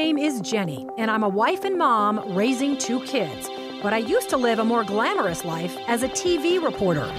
name is Jenny, and I'm a wife and mom raising 2 kids. But I used to live a more glamorous life as a TV reporter.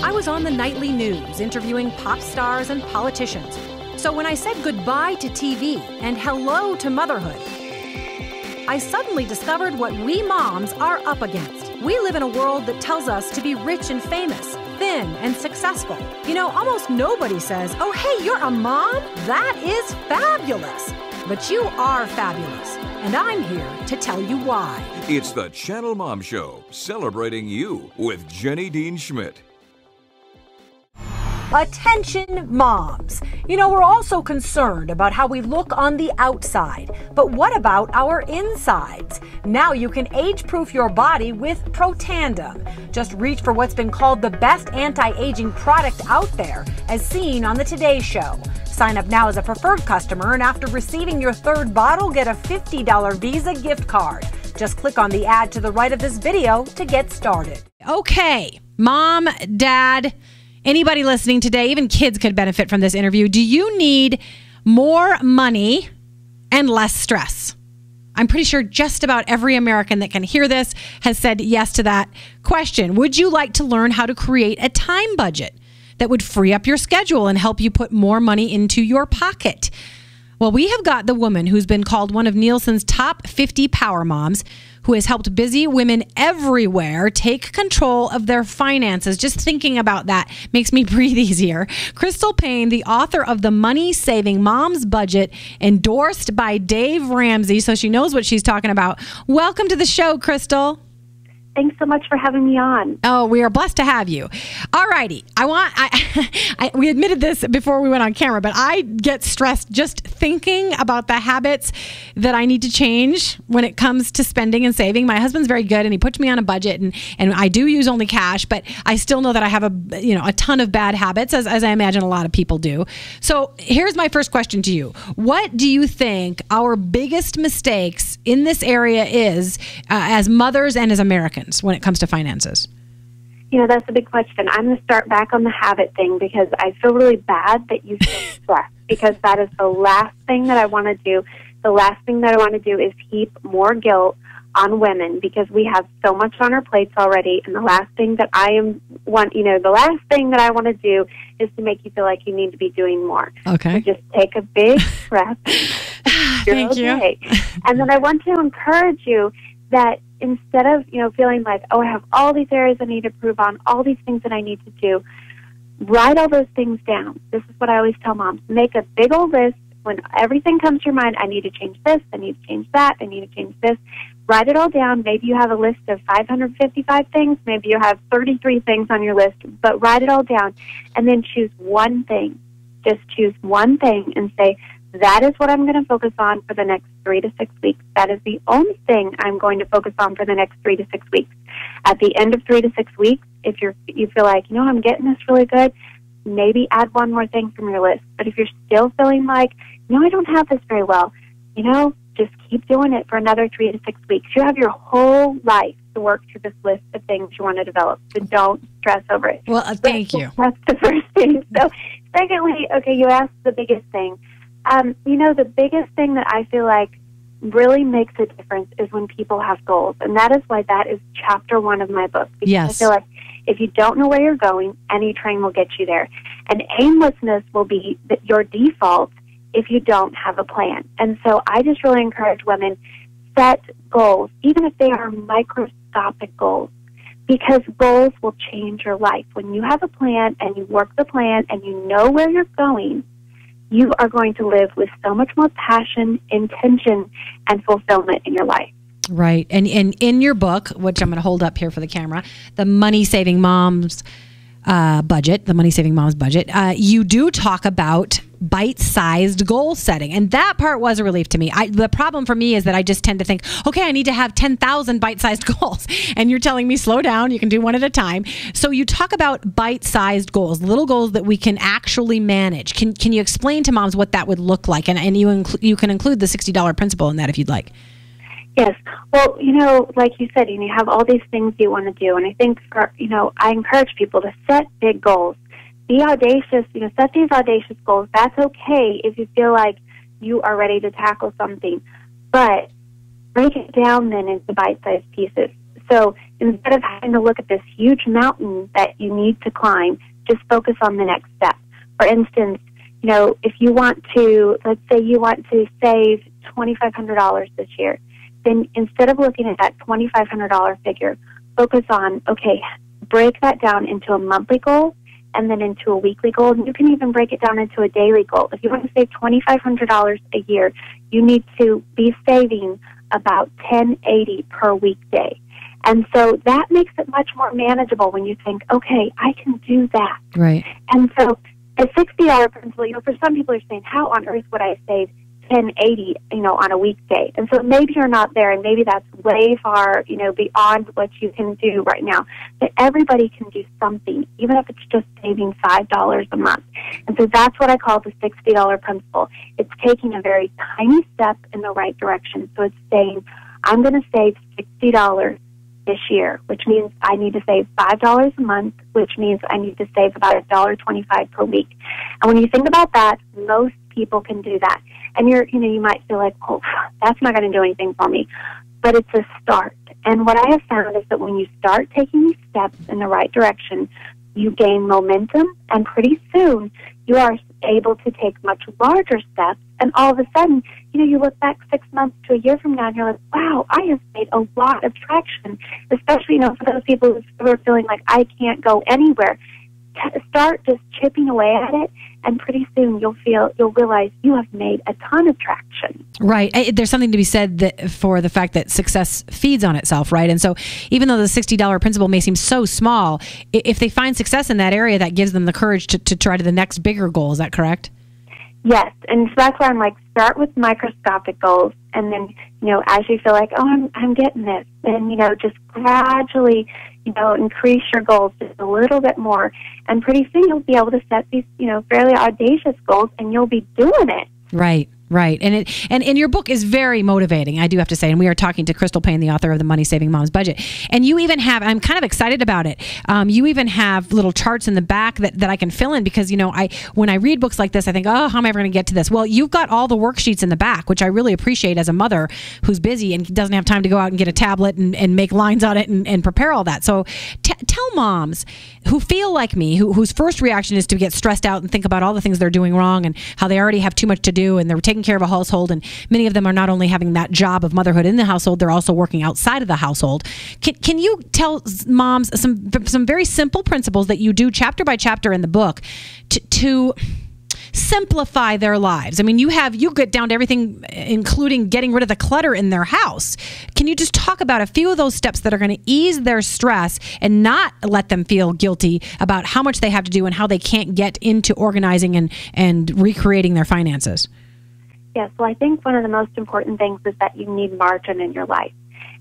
I was on the nightly news interviewing pop stars and politicians. So when I said goodbye to TV and hello to motherhood, I suddenly discovered what we moms are up against. We live in a world that tells us to be rich and famous, thin and successful. You know, almost nobody says, "Oh, hey, you're a mom? That is fabulous." But you are fabulous, and I'm here to tell you why. It's the ChannelMom Show, celebrating you with Jenny Dean Schmidt. Attention, moms. You know, we're also concerned about how we look on the outside, but what about our insides? Now you can age-proof your body with Protandem. Just reach for what's been called the best anti-aging product out there, as seen on the Today Show. Sign up now as a preferred customer, and after receiving your 3rd bottle, get a $50 Visa gift card. Just click on the ad to the right of this video to get started. Okay, mom, dad, anybody listening today, even kids could benefit from this interview. Do you need more money and less stress? I'm pretty sure just about every American that can hear this has said yes to that question. Would you like to learn how to create a time budget that would free up your schedule and help you put more money into your pocket? Well, we have got the woman who's been called one of Nielsen's top 50 power moms, who has helped busy women everywhere take control of their finances. Just thinking about that makes me breathe easier. Crystal Paine, the author of The Money Saving Mom's Budget, endorsed by Dave Ramsey, so she knows what she's talking about. Welcome to the show, Crystal. Thanks so much for having me on. Oh, we are blessed to have you. All righty. We admitted this before we went on camera, but I get stressed just thinking about the habits that I need to change when it comes to spending and saving. My husband's very good, and he puts me on a budget, and I do use only cash, but I still know that I have a ton of bad habits, as I imagine a lot of people do. So here's my first question to you. What do you think our biggest mistakes in this area is as mothers and as Americans when it comes to finances? You know, that's a big question. I'm going to start back on the habit thing because I feel really bad that you feel stressed, because that is the last thing that I want to do. The last thing that I want to do is heap more guilt on women, because we have so much on our plates already. And the last thing that I want to do is to make you feel like you need to be doing more. Okay. So just take a big breath. Thank you. And then I want to encourage you that instead of, feeling like, oh, I have all these areas I need to improve on, all these things that I need to do, write all those things down. This is what I always tell moms. Make a big old list. When everything comes to your mind, I need to change this, I need to change that, I need to change this. Write it all down. Maybe you have a list of 555 things. Maybe you have 33 things on your list, but write it all down and then choose one thing. Just choose one thing and say, that is what I'm going to focus on for the next 3 to 6 weeks. That is the only thing I'm going to focus on for the next 3 to 6 weeks. At the end of 3 to 6 weeks, if you feel like, I'm getting this really good, maybe add one more thing from your list. But if you're still feeling like, I don't have this very well, just keep doing it for another 3 to 6 weeks. You have your whole life to work through this list of things you want to develop. So don't stress over it. Well, thank you. That's the first thing. So secondly, okay, you asked the biggest thing. The biggest thing that I feel like really makes a difference is when people have goals. And that is why that is chapter 1 of my book. Because yes. I feel like if you don't know where you're going, any train will get you there. And aimlessness will be your default if you don't have a plan. And so I just really encourage women, set goals, even if they are microscopic goals, because goals will change your life. When you have a plan and you work the plan and you know where you're going, you are going to live with so much more passion, intention, and fulfillment in your life. Right. And in your book, which I'm going to hold up here for the camera, The Money Saving Mom's Budget, The Money Saving Mom's Budget, you do talk about bite-sized goal setting. And that part was a relief to me. The problem for me is that I just tend to think, okay, I need to have 10,000 bite-sized goals. And you're telling me, slow down, you can do one at a time. So you talk about bite-sized goals, little goals that we can actually manage. Can you explain to moms what that would look like? And you can include the $60 principle in that if you'd like. Yes. Well, like you said, you have all these things you want to do. And I think, I encourage people to set big goals. Be audacious, set these audacious goals. That's okay if you feel like you are ready to tackle something. but break it down then into bite-sized pieces. So instead of having to look at this huge mountain that you need to climb, just focus on the next step. For instance, if you want to, let's say you want to save $2,500 this year, then instead of looking at that $2,500 figure, focus on, okay, break that down into a monthly goal and then into a weekly goal. And you can even break it down into a daily goal. If you want to save $2,500 a year, you need to be saving about $10.80 per weekday. And so that makes it much more manageable when you think, okay, I can do that. Right. And so a $60 principle, for some people are saying, how on earth would I save $10.80, on a weekday? And so maybe you're not there, and maybe that's way far, beyond what you can do right now. But everybody can do something, even if it's just saving $5 a month. And so that's what I call the $60 principle. It's taking a very tiny step in the right direction. So it's saying, I'm going to save $60 this year, which means I need to save $5 a month, which means I need to save about $1.25 per week. And when you think about that, most people can do that. And you might feel like, oh, that's not going to do anything for me. But it's a start. And what I have found is that when you start taking these steps in the right direction, you gain momentum, and pretty soon you are able to take much larger steps. And all of a sudden, you look back 6 months to a year from now, and you're like, wow, I have made a lot of traction, especially, for those people who are feeling like I can't go anywhere. Start just chipping away at it, and pretty soon you'll realize you have made a ton of traction. Right. There's something to be said for the fact that success feeds on itself, right? And so even though the $60 principle may seem so small, if they find success in that area, that gives them the courage to try to the next bigger goal. Is that correct? Yes, and so that's why I'm like, start with microscopic goals, and then, as you feel like, oh, I'm getting this, then, just gradually, increase your goals just a little bit more, and pretty soon you'll be able to set these, fairly audacious goals, and you'll be doing it. Right. Right. And your book is very motivating, I do have to say. And we are talking to Crystal Paine, the author of The Money Saving Mom's Budget. And you even have, I'm kind of excited about it, you even have little charts in the back that I can fill in because, when I read books like this, I think, oh, how am I ever going to get to this? Well, you've got all the worksheets in the back, which I really appreciate as a mother who's busy and doesn't have time to go out and get a tablet and make lines on it and prepare all that. So tell moms who feel like me, whose first reaction is to get stressed out and think about all the things they're doing wrong and how they already have too much to do and they're taking care of a household, and many of them are not only having that job of motherhood in the household, they're also working outside of the household. Can you tell moms some very simple principles that you do chapter by chapter in the book to simplify their lives? I mean, you get down to everything, including getting rid of the clutter in their house. Can you just talk about a few of those steps that are going to ease their stress and not let them feel guilty about how much they have to do and how they can't get into organizing and recreating their finances? Yes, well, I think one of the most important things is that you need margin in your life.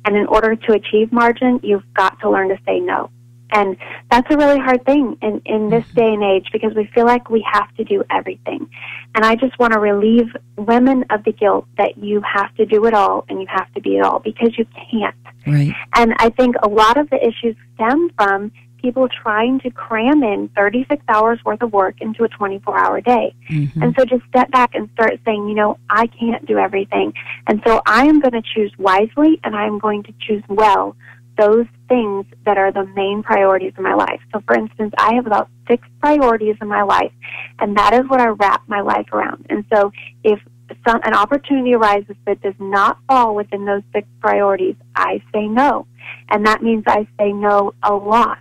And in order to achieve margin, you've got to learn to say no. And that's a really hard thing in this day and age because we feel like we have to do everything. And I just want to relieve women of the guilt that you have to do it all and you have to be it all, because you can't. Right. And I think a lot of the issues stem from people trying to cram in 36 hours worth of work into a 24-hour day. Mm-hmm. And so just step back and start saying, I can't do everything. And so I am going to choose wisely, and I am going to choose well those things that are the main priorities in my life. So, for instance, I have about 6 priorities in my life, and that is what I wrap my life around. And so if an opportunity arises that does not fall within those 6 priorities, I say no. And that means I say no a lot.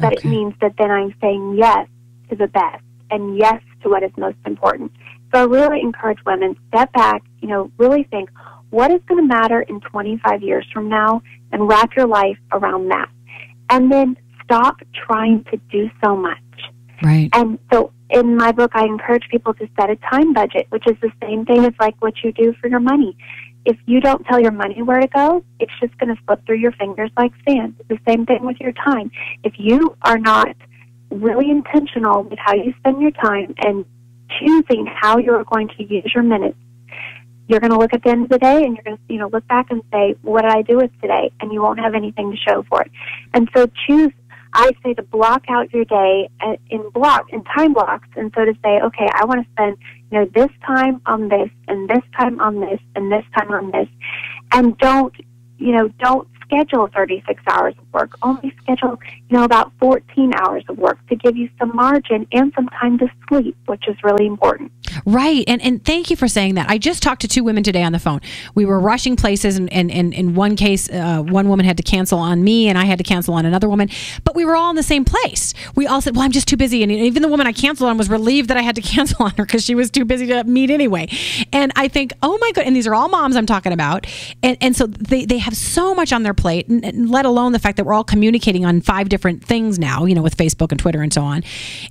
But It means that then I'm saying yes to the best and yes to what is most important. So I really encourage women, step back, really think, what is going to matter in 25 years from now, and wrap your life around that. And then stop trying to do so much. Right. And so in my book, I encourage people to set a time budget, which is the same thing as like what you do for your money. If you don't tell your money where to go, it's just going to slip through your fingers like sand. It's the same thing with your time. If you are not really intentional with how you spend your time and choosing how you're going to use your minutes, you're going to look at the end of the day and you're going to look back and say, what did I do with today? And you won't have anything to show for it. And so I say to block out your day in time blocks, and so to say, okay, I want to spend this time on this, and this time on this, and this time on this, and don't schedule 36 hours of work. Only schedule, about 14 hours of work to give you some margin and some time to sleep, which is really important. Right. And thank you for saying that. I just talked to two women today on the phone. We were rushing places, and in one case, one woman had to cancel on me, and I had to cancel on another woman. But we were all in the same place. We all said, well, I'm just too busy. And even the woman I canceled on was relieved that I had to cancel on her because she was too busy to meet anyway. And I think, oh my God, and these are all moms I'm talking about. And so they have so much on their plate, and let alone the fact that we're all communicating on 5 different things now, with Facebook and Twitter and so on.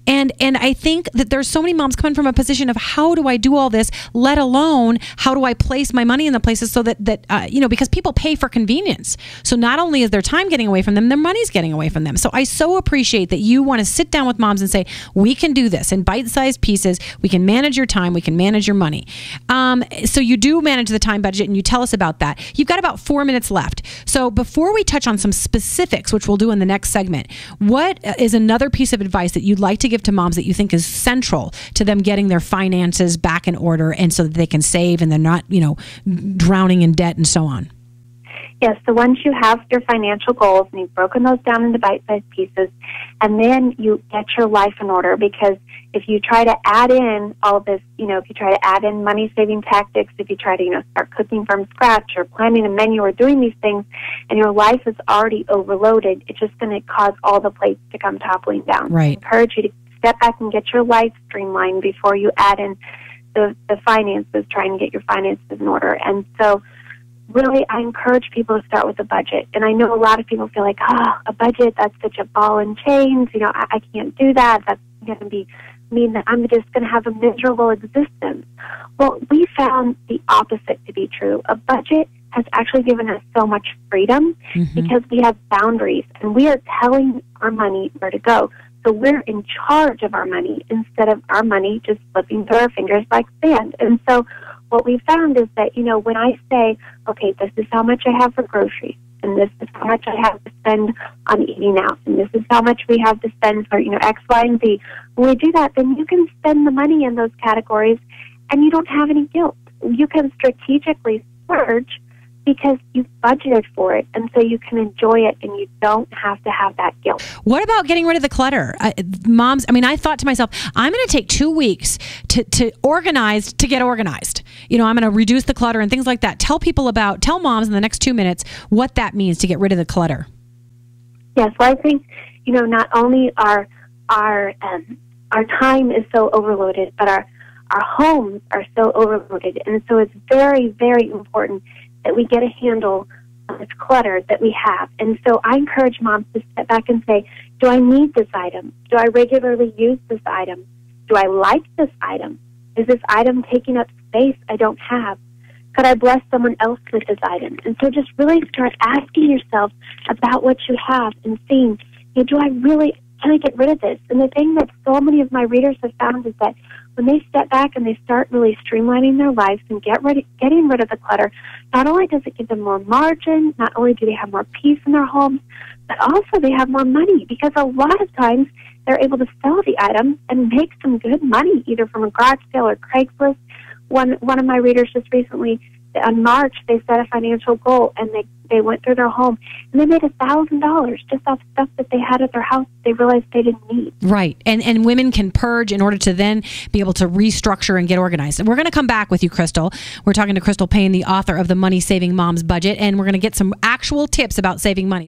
And I think that there's so many moms coming from a position of how do I do all this, let alone how do I place my money in the places so that because people pay for convenience. So not only is their time getting away from them, their money's getting away from them. So I so appreciate that you want to sit down with moms and say, we can do this in bite-sized pieces. We can manage your time. We can manage your money. So you do manage the time budget, and you tell us about that. You've got about 4 minutes left. So before we touch on some specifics, which we'll do in the next segment, what is another piece of advice that you'd like to give to moms that you think is central to them getting their finances back in order, and so that they can save and they're not, drowning in debt and so on? Yes, so once you have your financial goals and you've broken those down into bite-sized pieces, and then you get your life in order, because if you try to add in all this, if you try to add in money-saving tactics, if you try to, start cooking from scratch or planning a menu or doing these things, and your life is already overloaded, it's just going to cause all the plates to come toppling down. Right. I encourage you to step back and get your life streamlined before you add in the finances, trying to get your finances in order. And so really, I encourage people to start with a budget. And I know a lot of people feel like, a budget, that's such a ball and chains. I can't do that. That's going to mean that I'm just going to have a miserable existence. Well, we found the opposite to be true. A budget has actually given us so much freedom because we have boundaries, and we are telling our money where to go. So we're in charge of our money instead of our money just slipping through our fingers like sand. And so what we found is that, when I say, okay, this is how much I have for groceries, and this is how much I have to spend on eating out, and this is how much we have to spend for, X, Y, and Z. When we do that, then you can spend the money in those categories, and you don't have any guilt. You can strategically splurge because you've budgeted for it, and so you can enjoy it, and you don't have to have that guilt. What about getting rid of the clutter? Moms, I thought to myself, I'm going to take 2 weeks to get organized. I'm going to reduce the clutter and things like that. Tell moms in the next 2 minutes what that means to get rid of the clutter. Yes, well, I think, not only our time is so overloaded, but our homes are so overloaded, and so it's very, very important that we get a handle on this clutter that we have. And so I encourage moms to step back and say, do I need this item? Do I regularly use this item? Do I like this item? Is this item taking up space I don't have? Could I bless someone else with this item? And so just really start asking yourself about what you have and seeing, can I get rid of this? And the thing that so many of my readers have found is that when they step back and they start really streamlining their lives and getting rid of the clutter, not only does it give them more margin, not only do they have more peace in their homes, but also they have more money, because a lot of times they're able to sell the item and make some good money, either from a garage sale or Craigslist. One of my readers just recently, in March, they set a financial goal, and they went through their home, and they made $1,000 just off stuff that they had at their house they realized they didn't need. Right. And women can purge in order to then be able to restructure and get organized. And we're going to come back with you, Crystal. We're talking to Crystal Paine, the author of The Money Saving Mom's Budget, and we're going to get some actual tips about saving money.